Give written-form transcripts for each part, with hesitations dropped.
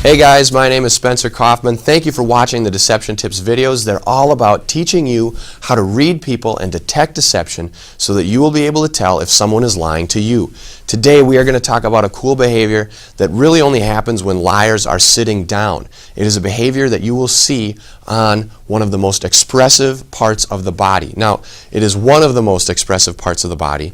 Hey guys, my name is Spencer Kaufman. Thank you for watching the Deception Tips videos. They're all about teaching you how to read people and detect deception so that you will be able to tell if someone is lying to you. Today we are going to talk about a cool behavior that really only happens when liars are sitting down. It is a behavior that you will see on one of the most expressive parts of the body. Now, it is one of the most expressive parts of the body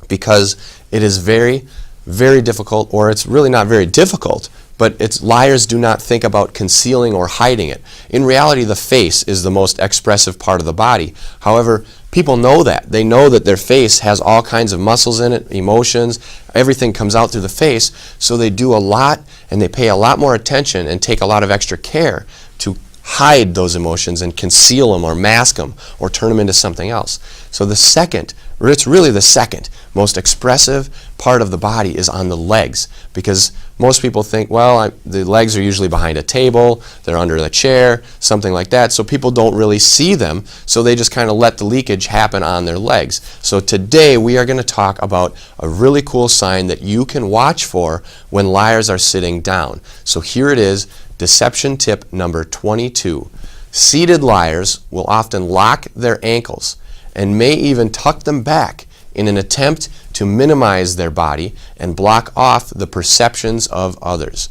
because it is very, very difficult, or it's really not very difficult, but liars do not think about concealing or hiding it. In reality, the face is the most expressive part of the body. However, people know that. They know that their face has all kinds of muscles in it, emotions, everything comes out through the face, so they do a lot and they pay a lot more attention and take a lot of extra care to hide those emotions and conceal them or mask them or turn them into something else. So it's really the second most expressive part of the body is on the legs, because most people think, well, the legs are usually behind a table, they're under the chair, something like that, so people don't really see them, so they just kind of let the leakage happen on their legs. So today we are going to talk about a really cool sign that you can watch for when liars are sitting down. So here it is, deception tip number 22. Seated liars will often lock their ankles and may even tuck them back in an attempt to minimize their body and block off the perceptions of others.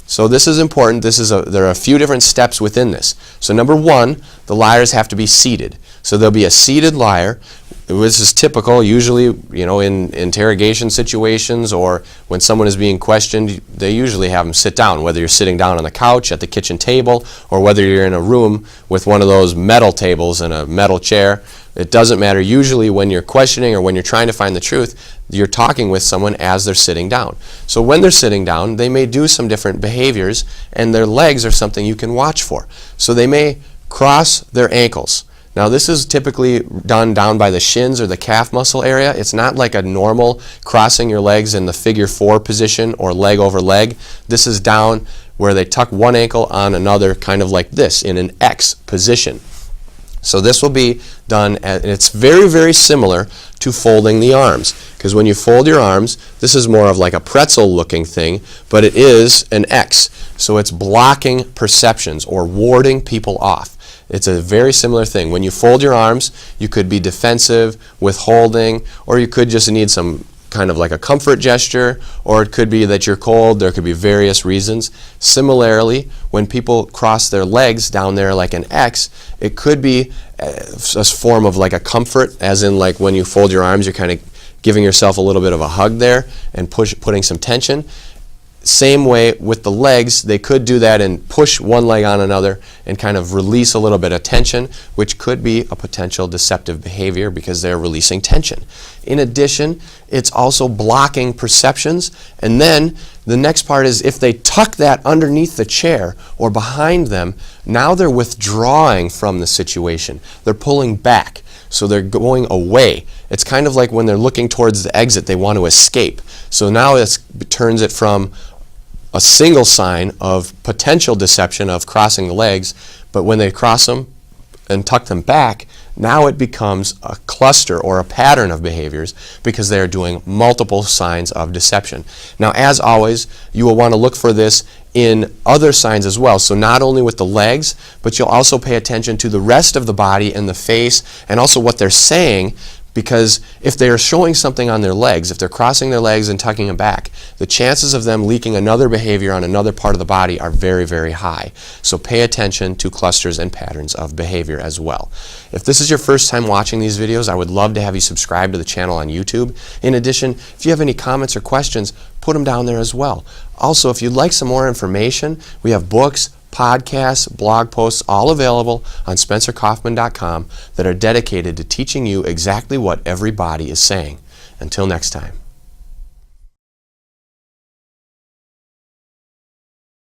So this is important. There are a few different steps within this. So number one, the liars have to be seated. So there'll be a seated liar. This is typical, usually, in interrogation situations or when someone is being questioned, they usually have them sit down, whether you're sitting down on the couch, at the kitchen table, or whether you're in a room with one of those metal tables and a metal chair. It doesn't matter. Usually when you're questioning or when you're trying to find the truth, you're talking with someone as they're sitting down. So when they're sitting down, they may do some different behaviors, and their legs are something you can watch for. So they may cross their ankles. Now this is typically done down by the shins or the calf muscle area. It's not like a normal crossing your legs in the figure 4 position or leg over leg. This is down where they tuck one ankle on another, kind of like this, in an X position. So this will be done, and it's very, very similar to folding the arms. Because when you fold your arms, this is more of like a pretzel looking thing, but it is an X. So it's blocking perceptions or warding people off. It's a very similar thing. When you fold your arms, you could be defensive, withholding, or you could just need some kind of like a comfort gesture, or it could be that you're cold. There could be various reasons. Similarly, when people cross their legs down there like an X, it could be a form of like a comfort, as in like when you fold your arms, you're kind of giving yourself a little bit of a hug there and putting some tension. Same way with the legs, they could do that and push one leg on another and kind of release a little bit of tension, which could be a potential deceptive behavior because they're releasing tension. In addition, it's also blocking perceptions. And then the next part is if they tuck that underneath the chair or behind them, now they're withdrawing from the situation. They're pulling back. So they're going away. It's kind of like when they're looking towards the exit, they want to escape. So now it turns it from a single sign of potential deception of crossing the legs, but when they cross them and tuck them back, now it becomes a cluster or a pattern of behaviors because they're doing multiple signs of deception. Now, as always, you will want to look for this in other signs as well. So not only with the legs, but you'll also pay attention to the rest of the body and the face and also what they're saying, because if they're showing something on their legs, if they're crossing their legs and tucking them back, the chances of them leaking another behavior on another part of the body are very, very high. So pay attention to clusters and patterns of behavior as well. If this is your first time watching these videos, I would love to have you subscribe to the channel on YouTube. In addition, if you have any comments or questions, put them down there as well. Also, if you'd like some more information, we have books, podcasts, blog posts, all available on SpencerKaufman.com that are dedicated to teaching you exactly what every body is saying. Until next time.